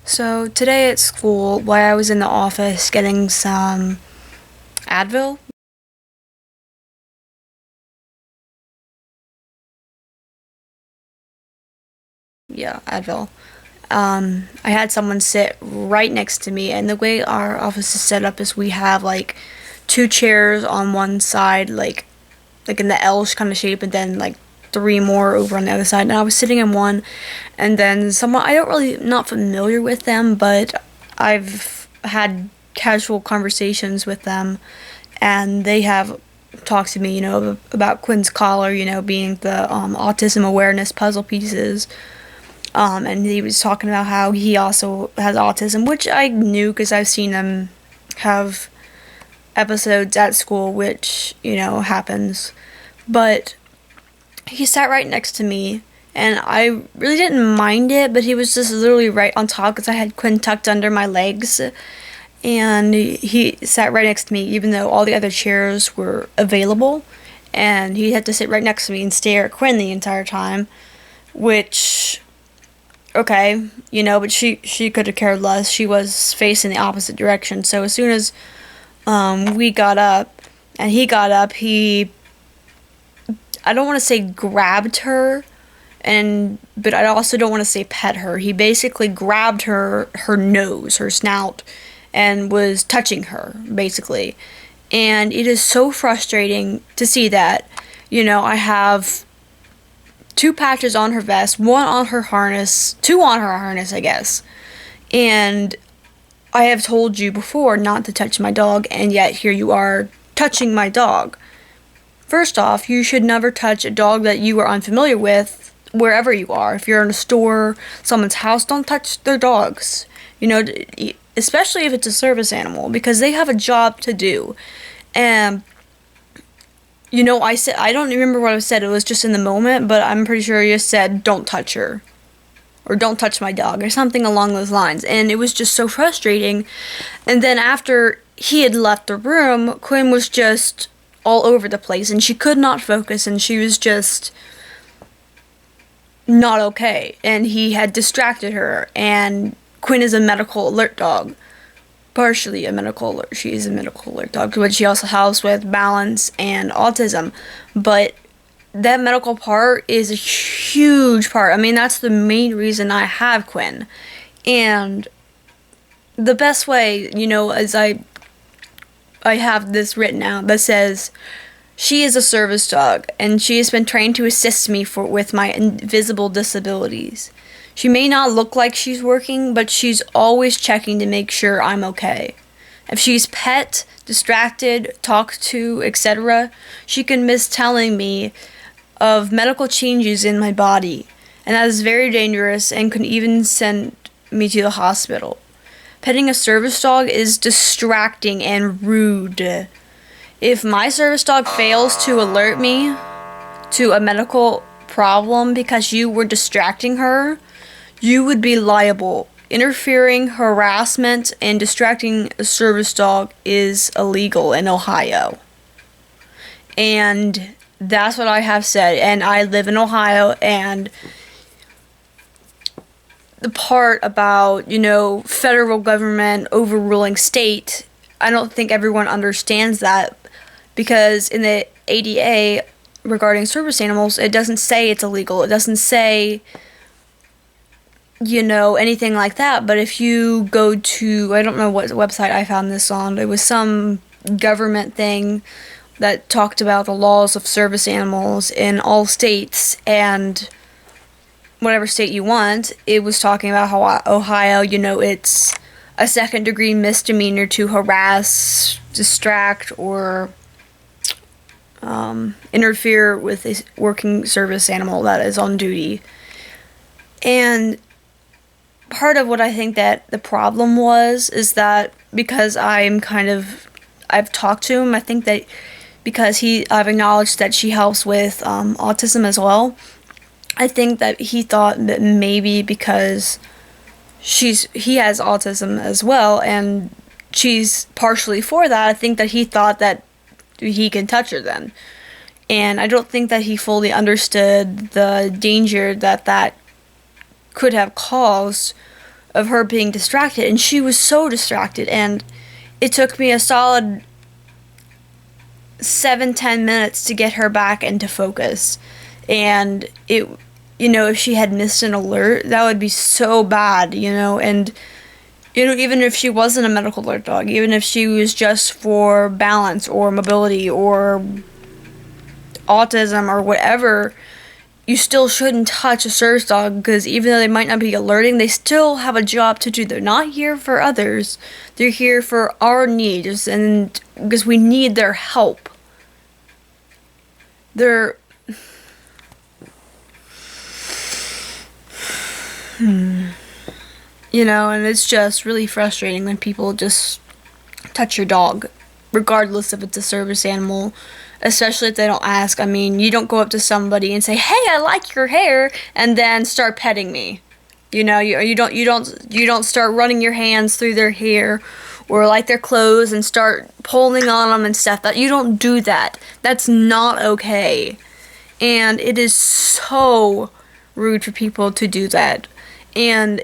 So today at school, while I was in the office getting some Advil, yeah, Advil, I had someone sit right next to me, and the way our office is set up is we have like two chairs on one side, like in the L kind of shape, and then like three more over on the other side. And I was sitting in one, and then someone I don't really not familiar with them, but I've had casual conversations with them, and they have talked to me, about Quinn's collar, being the autism awareness puzzle pieces. And he was talking about how he also has autism, which I knew because I've seen him have episodes at school, which, happens. But he sat right next to me, and I really didn't mind it, but he was just literally right on top because I had Quinn tucked under my legs. And he sat right next to me, even though all the other chairs were available. And he had to sit right next to me and stare at Quinn the entire time, which okay, but she could have cared less. She was facing the opposite direction. So as soon as we got up and he got up, he I don't want to say grabbed her, but I also don't want to say pet her. He basically grabbed her nose, her snout, and was touching her basically. And it is so frustrating to see that. I have two patches on her vest, one on her harness, two on her harness, I guess. And I have told you before not to touch my dog, and yet here you are touching my dog. First off, you should never touch a dog that you are unfamiliar with wherever you are. If you're in a store, someone's house, don't touch their dogs. Especially if it's a service animal, because they have a job to do. And I don't remember what I said. It was just in the moment, but I'm pretty sure you said, don't touch her. Or don't touch my dog, or something along those lines. And it was just so frustrating. And then after he had left the room, Quinn was just all over the place, and she could not focus, and she was just not okay. And he had distracted her, and Quinn is a medical alert dog. Partially a medical alert. She is a medical alert dog, but she also helps with balance and autism. But that medical part is a huge part. I mean, that's the main reason I have Quinn. And the best way, is I have this written out that says she is a service dog, and she has been trained to assist me with my invisible disabilities. She may not look like she's working, but she's always checking to make sure I'm okay. If she's pet, distracted, talked to, etc., she can miss telling me of medical changes in my body, and that is very dangerous and could even send me to the hospital. Petting a service dog is distracting and rude. If my service dog fails to alert me to a medical problem because you were distracting her, you would be liable. Interfering, harassment, and distracting a service dog is illegal in Ohio. And that's what I have said. And I live in Ohio, and the part about, federal government overruling state, I don't think everyone understands that, because in the ADA regarding service animals, it doesn't say it's illegal. It doesn't say anything like that. But if you go to, I don't know what website I found this on, it was some government thing that talked about the laws of service animals in all states, and whatever state you want, it was talking about how Ohio, it's a second-degree misdemeanor to harass, distract, or interfere with a working service animal that is on duty. And part of what I think that the problem is that because I've talked to him, I think that because I've acknowledged that she helps with autism as well, I think that he thought that maybe because he has autism as well, and she's partially for that, I think that he thought that he can touch her then. And I don't think that he fully understood the danger that could have caused of her being distracted, and she was so distracted, and it took me a solid 7-10 minutes to get her back into focus. And it, if she had missed an alert, that would be so bad, and even if she wasn't a medical alert dog, even if she was just for balance or mobility or autism or whatever, you still shouldn't touch a service dog, because even though they might not be alerting, they still have a job to do. They're not here for others. They're here for our needs, and because we need their help. They're... and it's just really frustrating when people just touch your dog, regardless if it's a service animal. Especially if they don't ask. I mean, you don't go up to somebody and say, "Hey, I like your hair," and then start petting me. You don't start running your hands through their hair or like their clothes and start pulling on them and stuff. That you don't do that. That's not okay. And it is so rude for people to do that. And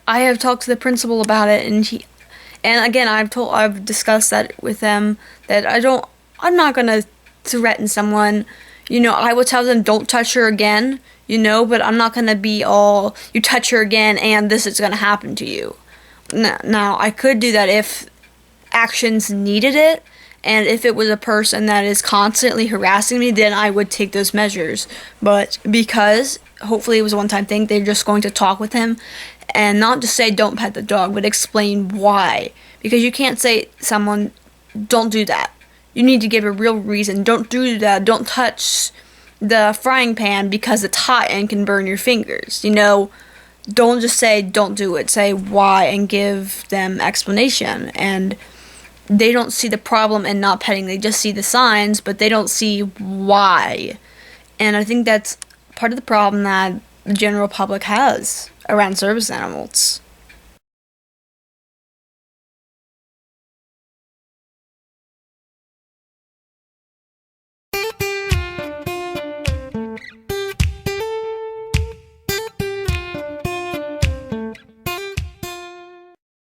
I have talked to the principal about it, and again, I've discussed that with them, that I'm not gonna threaten someone. I will tell them, don't touch her again, but I'm not gonna be all, you touch her again and this is gonna happen to you. Now, I could do that if actions needed it, and if it was a person that is constantly harassing me, then I would take those measures. But because hopefully it was a one-time thing, they're just going to talk with him and not just say don't pet the dog, but explain why. Because you can't say someone, don't do that. You need to give a real reason. Don't do that. Don't touch the frying pan because it's hot and can burn your fingers. Don't just say don't do it. Say why and give them explanation. And they don't see the problem in not petting. They just see the signs, but they don't see why. And I think that's part of the problem that the general public has around service animals.